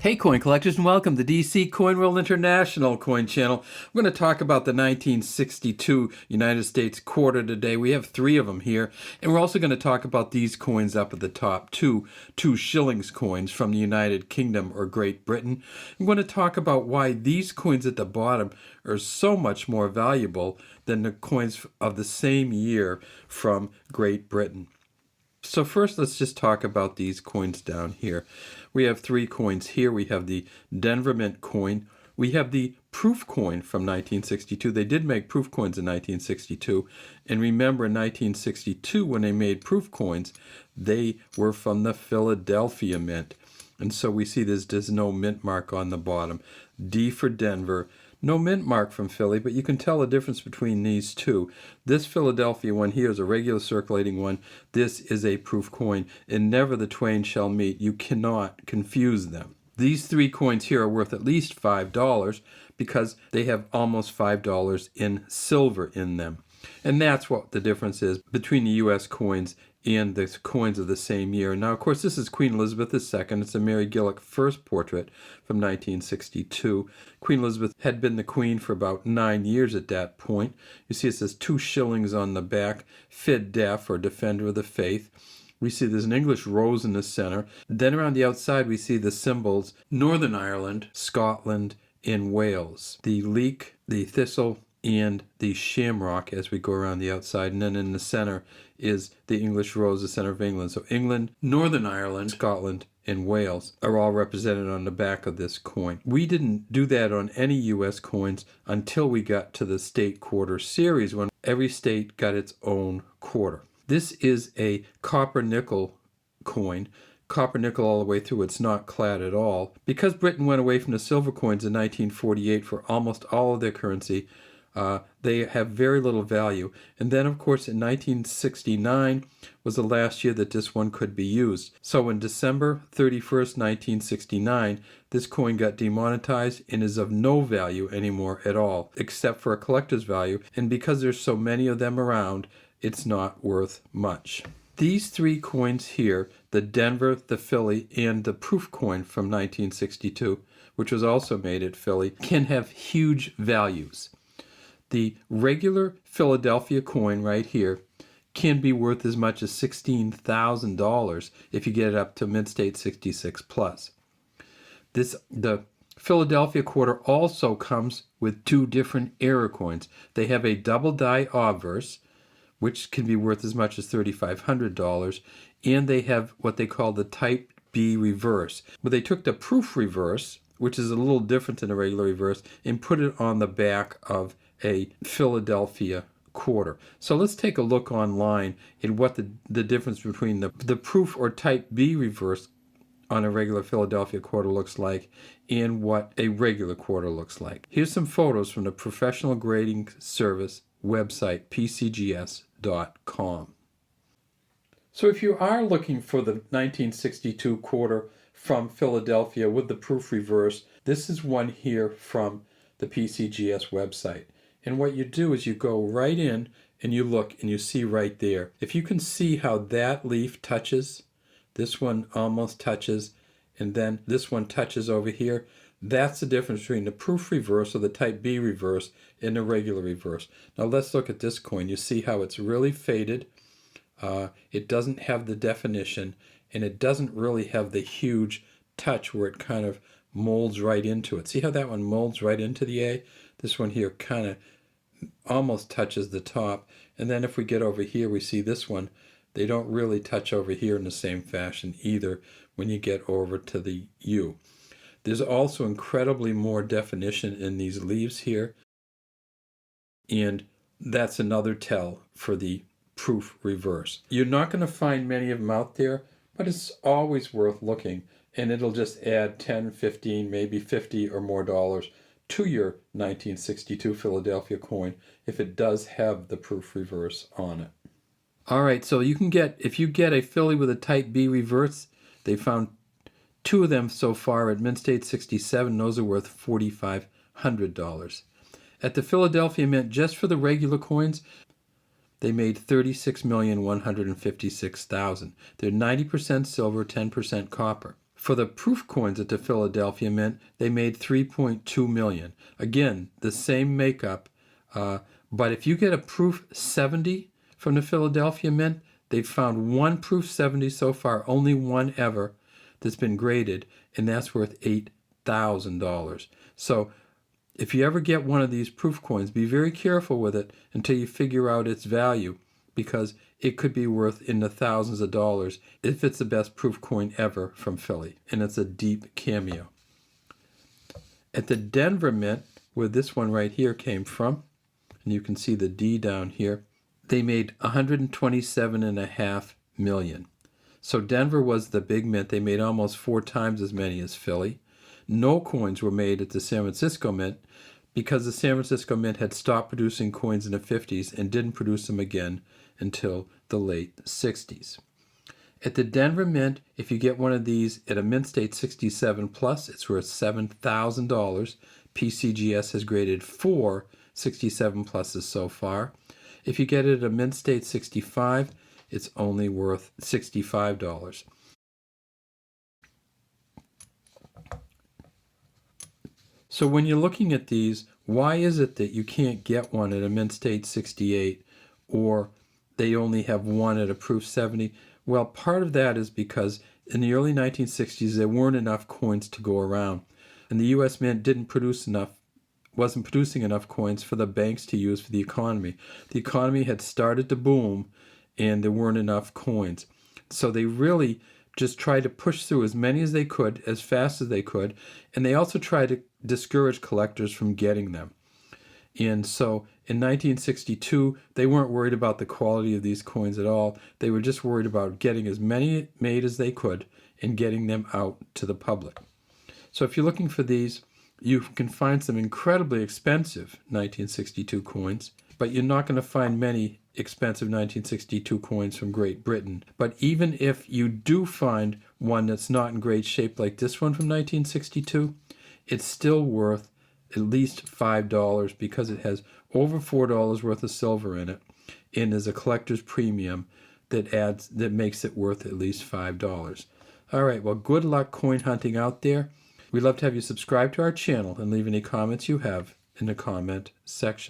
Hey coin collectors, and welcome to DC Coin World International Coin Channel. We're going to talk about the 1962 United States quarter today. We have three of them here, and we're also going to talk about these coins up at the top, two shillings coins from the United Kingdom or Great Britain. I'm going to talk about why these coins at the bottom are so much more valuable than the coins of the same year from Great Britain. So first, let's just talk about these coins down here. We have three coins here. We have the Denver Mint coin. We have the proof coin from 1962. They did make proof coins in 1962. And remember, in 1962, when they made proof coins, they were from the Philadelphia Mint. And so we see there's no mint mark on the bottom. D for Denver. No mint mark from Philly, but you can tell the difference between these two. This Philadelphia one here is a regular circulating one. This is a proof coin, and never the twain shall meet. You cannot confuse them. These three coins here are worth at least $5 because they have almost $5 in silver in them. And that's what the difference is between the U.S. coins and the coins of the same year. Now, of course, this is Queen Elizabeth II. It's a Mary Gillick first portrait from 1962. Queen Elizabeth had been the queen for about 9 years at that point. You see it says 2 shillings on the back, Fid Def, or Defender of the Faith. We see there's an English rose in the center. Then around the outside, we see the symbols Northern Ireland, Scotland, and Wales. The leek, the thistle, and the shamrock as we go around the outside. And then in the center is the English rose, the center of England. So England, Northern Ireland, Scotland, and Wales are all represented on the back of this coin. We didn't do that on any U.S. coins until we got to the state quarter series, when every state got its own quarter. This is a copper nickel coin. Copper nickel all the way through. It's not clad at all. Because Britain went away from the silver coins in 1948 for almost all of their currency, they have very little value. And then, of course, in 1969 was the last year that this one could be used. So on December 31st, 1969, this coin got demonetized and is of no value anymore at all, except for a collector's value. And because there's so many of them around, it's not worth much. These three coins here, the Denver, the Philly, and the proof coin from 1962, which was also made at Philly, can have huge values. The regular Philadelphia coin right here can be worth as much as $16,000 if you get it up to Mint State 66 plus. The Philadelphia quarter also comes with two different era coins. They have a double die obverse, which can be worth as much as $3,500, and they have what they call the Type B reverse. But they took the proof reverse, which is a little different than a regular reverse, and put it on the back of a Philadelphia quarter. So let's take a look online at what the difference between the proof or Type B reverse on a regular Philadelphia quarter looks like and what a regular quarter looks like. Here's some photos from the professional grading service website, pcgs.com. So if you are looking for the 1962 quarter from Philadelphia with the proof reverse, this is one here from the PCGS website. And what you do is you go right in and you look and you see right there. If you can see how that leaf touches, this one almost touches, and then this one touches over here, that's the difference between the proof reverse or the Type B reverse and the regular reverse. Now let's look at this coin. You see how it's really faded. It doesn't have the definition, and it doesn't really have the huge touch where it kind of molds right into it. See how that one molds right into the A? This one here kind of almost touches the top. And then if we get over here, we see this one. They don't really touch over here in the same fashion either when you get over to the U. There's also incredibly more definition in these leaves here. And that's another tell for the proof reverse. You're not going to find many of them out there, but it's always worth looking. And it'll just add 10, 15, maybe 50 or more dollars to your 1962 Philadelphia coin if it does have the proof reverse on it. All right, so you can get, if you get a Philly with a Type B reverse, they found two of them so far at Mint State 67. Those are worth $4,500. At the Philadelphia Mint, just for the regular coins, they made $36,156,000. They're 90% silver, 10% copper. For the proof coins at the Philadelphia Mint, they made 3.2 million. Again, the same makeup, but if you get a proof 70 from the Philadelphia Mint, they've found one proof 70 so far, only one ever that's been graded, and that's worth $8,000. So if you ever get one of these proof coins, be very careful with it until you figure out its value, because it could be worth in the thousands of dollars if it's the best proof coin ever from Philly, and it's a deep cameo. At the Denver Mint, where this one right here came from, and you can see the D down here, they made $127.5 million. So Denver was the big mint. They made almost 4 times as many as Philly. No coins were made at the San Francisco Mint because the San Francisco Mint had stopped producing coins in the 50s and didn't produce them again until the late 60s. At the Denver Mint, if you get one of these at a Mint State 67 Plus, it's worth $7,000. PCGS has graded 4 67 Pluses so far. If you get it at a Mint State 65, it's only worth $65. So when you're looking at these, why is it that you can't get one at a Mint State 68, or they only have one at a Proof 70? Well, part of that is because in the early 1960s, there weren't enough coins to go around, and the U.S. Mint wasn't producing enough coins for the banks to use for the economy. The economy had started to boom, and there weren't enough coins. So they really just tried to push through as many as they could, as fast as they could, and they also tried to discourage collectors from getting them. And so in 1962, they weren't worried about the quality of these coins at all. They were just worried about getting as many made as they could and getting them out to the public. So if you're looking for these, you can find some incredibly expensive 1962 coins, but you're not going to find many expensive 1962 coins from Great Britain. But even if you do find one that's not in great shape like this one from 1962, it's still worth at least $5 because it has over $4 worth of silver in it, and there's a collector's premium that makes it worth at least $5. All right, well, good luck coin hunting out there. We'd love to have you subscribe to our channel and leave any comments you have in the comment section.